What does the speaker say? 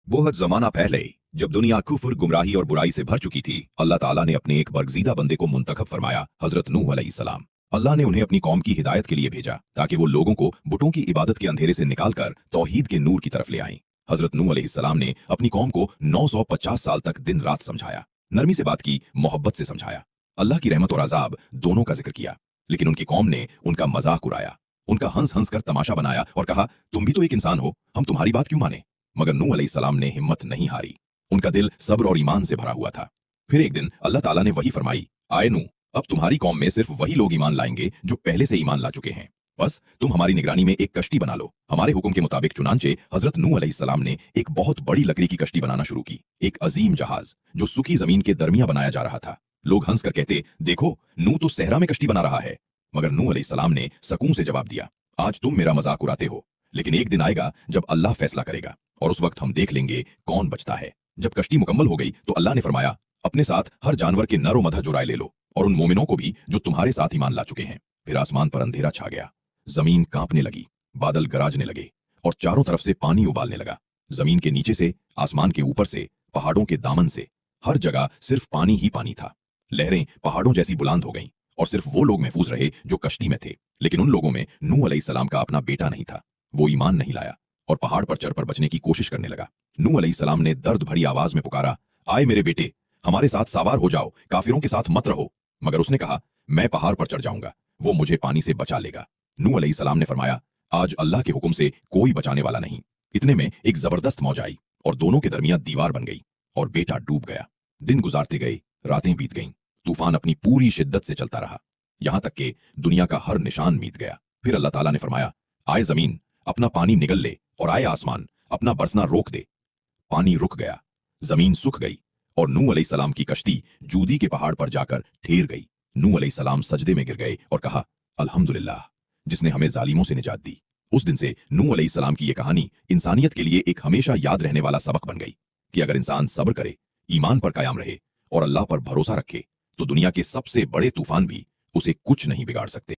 बहुत जमाना पहले जब दुनिया कुफ्र, गुमराही और बुराई से भर चुकी थी, अल्लाह ताला ने अपने एक बरगजीदा बंदे को मुंतखब फरमाया, हजरत नूह अलैहिस्सलाम। अल्लाह ने उन्हें अपनी कौम की हिदायत के लिए भेजा ताकि वो लोगों को बुतों की इबादत के अंधेरे से निकालकर तौहीद के नूर की तरफ ले आएं। हजरत नूह अलैहिस्सलाम ने अपनी कौम को 950 साल तक दिन रात समझाया, नरमी से बात की, मोहब्बत से समझाया, अल्लाह की रहमत और अजाब दोनों का जिक्र किया। लेकिन उनकी कौम ने उनका मजाक उड़ाया, उनका हंस हंस कर तमाशा बनाया और कहा, तुम भी तो एक इंसान हो, हम तुम्हारी बात क्यों माने। मगर नूह अलैहिस्सलाम ने हिम्मत नहीं हारी। उनका दिल सब्र और ईमान से भरा हुआ था। फिर एक दिन अल्लाह ताला ने वही फरमाई, आए नूह, अब तुम्हारी कौम में सिर्फ वही लोग ईमान लाएंगे जो पहले से ईमान ला चुके हैं। बस तुम हमारी निगरानी में एक कश्ती बना लो। हमारे हुक्म के मुताबिक चुनांचे हजरत नूह अलैहिस्सलाम ने एक बहुत बड़ी लकड़ी की कश्ती बनाना शुरू की, एक अजीम जहाज जो सूखी जमीन के दरमिया बनाया जा रहा था। लोग हंस कर कहते, देखो नूह तो सहरा में कश्ती बना रहा है। मगर नूह अलैहिस्सलाम ने सकून से जवाब दिया, आज तुम मेरा मजाक उड़ाते हो, लेकिन एक दिन आएगा जब अल्लाह फैसला करेगा और उस वक्त हम देख लेंगे कौन बचता है। जब कश्ती मुकम्मल हो गई तो अल्लाह ने फरमाया, अपने साथ हर जानवर के नर व मधा जुराए ले लो और उन मोमिनों को भी जो तुम्हारे साथ ईमान ला चुके हैं। फिर आसमान पर अंधेरा छा गया, जमीन कांपने लगी, बादल गरजने लगे और चारों तरफ से पानी उबालने लगा। जमीन के नीचे से, आसमान के ऊपर से, पहाड़ों के दामन से, हर जगह सिर्फ पानी ही पानी था। लहरें पहाड़ों जैसी बुलंद हो गईं और सिर्फ वो लोग महफूज रहे जो कश्ती में थे। लेकिन उन लोगों में नूह अलैहिस्सलाम का अपना बेटा नहीं था। वो ईमान नहीं लाया और पहाड़ पर चढ़ कर बचने की कोशिश करने लगा। नूह अलैहिस्सलाम ने दर्द भरी आवाज में पुकारा, आए मेरे बेटे, हमारे साथ सवार हो जाओ, काफिरों के साथ मत रहो। मगर उसने कहा, मैं पहाड़ पर चढ़ जाऊंगा, वो मुझे पानी से बचा लेगा। नूह अलैहिस्सलाम ने फरमाया, आज अल्लाह के हुक्म से कोई बचाने वाला नहीं। इतने में एक जबरदस्त मौज आई और दोनों के दरमियान दीवार बन गई और बेटा डूब गया। दिन गुजारते गए, रातें बीत गईं, तूफान अपनी पूरी शिद्दत से चलता रहा, यहां तक कि दुनिया का हर निशान बीत गया। फिर अल्लाह ताला ने फरमाया, आए जमीन, अपना पानी निगल ले, और आए आसमान, अपना बरसना रोक दे। पानी रुक गया, जमीन सूख गई और नूह अलैहिस्सलाम की कश्ती जूदी के पहाड़ पर जाकर ठेर गई। नूह अलैहिस्सलाम सजदे में गिर गए और कहा, अल्हम्दुलिल्लाह, जिसने हमें जालिमों से निजात दी। उस दिन से नूह अलैहिस्सलाम की यह कहानी इंसानियत के लिए एक हमेशा याद रहने वाला सबक बन गई कि अगर इंसान सब्र करे, ईमान पर कायम रहे और अल्लाह पर भरोसा रखे तो दुनिया के सबसे बड़े तूफान भी उसे कुछ नहीं बिगाड़ सकते।